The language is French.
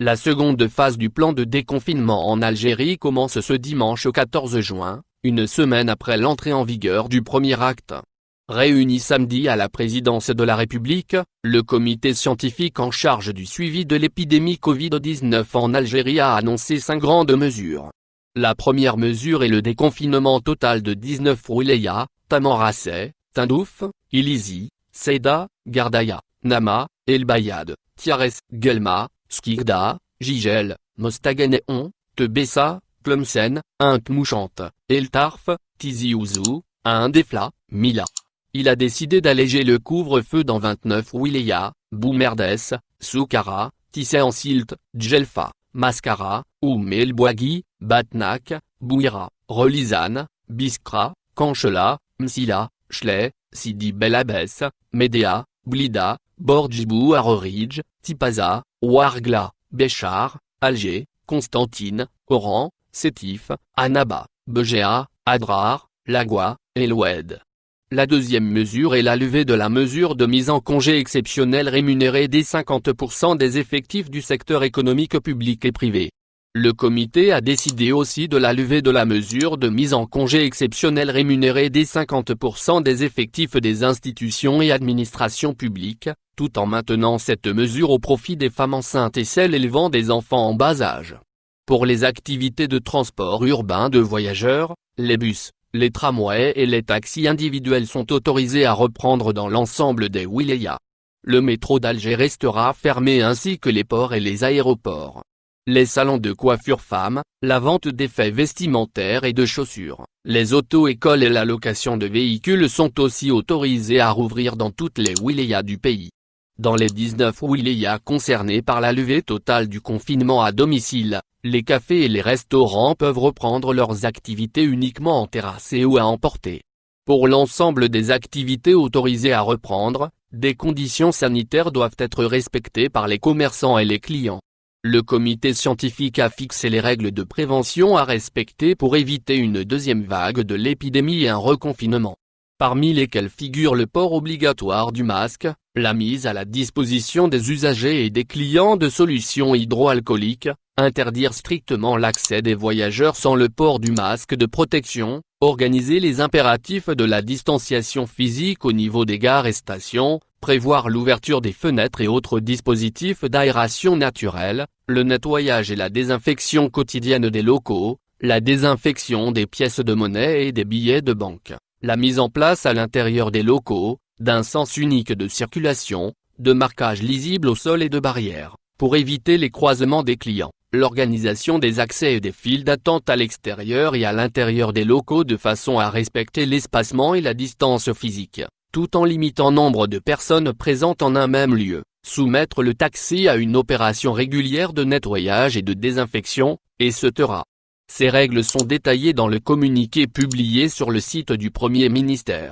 La seconde phase du plan de déconfinement en Algérie commence ce dimanche 14 juin, une semaine après l'entrée en vigueur du premier acte. Réuni samedi à la présidence de la République, le comité scientifique en charge du suivi de l'épidémie Covid-19 en Algérie a annoncé 5 grandes mesures. La première mesure est le déconfinement total de 19 wilayas, Tamanrasset, Tindouf, Ilizi, Ceyda, Gardaïa, Nama, El Bayad, Tiares, Guelma, Skirda, Jigel, Mostaganéon, Tebessa, Tlemcen, Mouchante, El Tarf, Tizi Ouzou, Defla, Mila. Il a décidé d'alléger le couvre-feu dans 29 wilayas, Boumerdes, Soukara, Tissé en Silt, Djelfa, Mascara, Oum El Bouagui, Batnak, Bouira, Relizane, Biskra, Kanchela, Msila, Chley, Sidi Bel Abbès, Médéa, Blida, Bordjibou Arorij, Tipaza, Ouargla, Béchar, Alger, Constantine, Oran, Sétif, Annaba, Begéa, Adrar, Lagua, et l'Oued. La deuxième mesure est la levée de la mesure de mise en congé exceptionnel rémunéré des 50% des effectifs du secteur économique public et privé. Le comité a décidé aussi de la levée de la mesure de mise en congé exceptionnel rémunéré des 50% des effectifs des institutions et administrations publiques, tout en maintenant cette mesure au profit des femmes enceintes et celles élevant des enfants en bas âge. Pour les activités de transport urbain de voyageurs, les bus, les tramways et les taxis individuels sont autorisés à reprendre dans l'ensemble des wilayas. Le métro d'Alger restera fermé ainsi que les ports et les aéroports. Les salons de coiffure femmes, la vente d'effets vestimentaires et de chaussures, les auto-écoles et la location de véhicules sont aussi autorisés à rouvrir dans toutes les wilayas du pays. Dans les 19 wilayas concernés par la levée totale du confinement à domicile, les cafés et les restaurants peuvent reprendre leurs activités uniquement en terrasse ou à emporter. Pour l'ensemble des activités autorisées à reprendre, des conditions sanitaires doivent être respectées par les commerçants et les clients. Le comité scientifique a fixé les règles de prévention à respecter pour éviter une deuxième vague de l'épidémie et un reconfinement. Parmi lesquels figure le port obligatoire du masque, la mise à la disposition des usagers et des clients de solutions hydroalcooliques, interdire strictement l'accès des voyageurs sans le port du masque de protection, organiser les impératifs de la distanciation physique au niveau des gares et stations, prévoir l'ouverture des fenêtres et autres dispositifs d'aération naturelle, le nettoyage et la désinfection quotidienne des locaux, la désinfection des pièces de monnaie et des billets de banque, la mise en place à l'intérieur des locaux, d'un sens unique de circulation, de marquage lisible au sol et de barrières, pour éviter les croisements des clients, l'organisation des accès et des files d'attente à l'extérieur et à l'intérieur des locaux de façon à respecter l'espacement et la distance physique, tout en limitant nombre de personnes présentes en un même lieu, soumettre le taxi à une opération régulière de nettoyage et de désinfection, etc. Ces règles sont détaillées dans le communiqué publié sur le site du Premier ministère.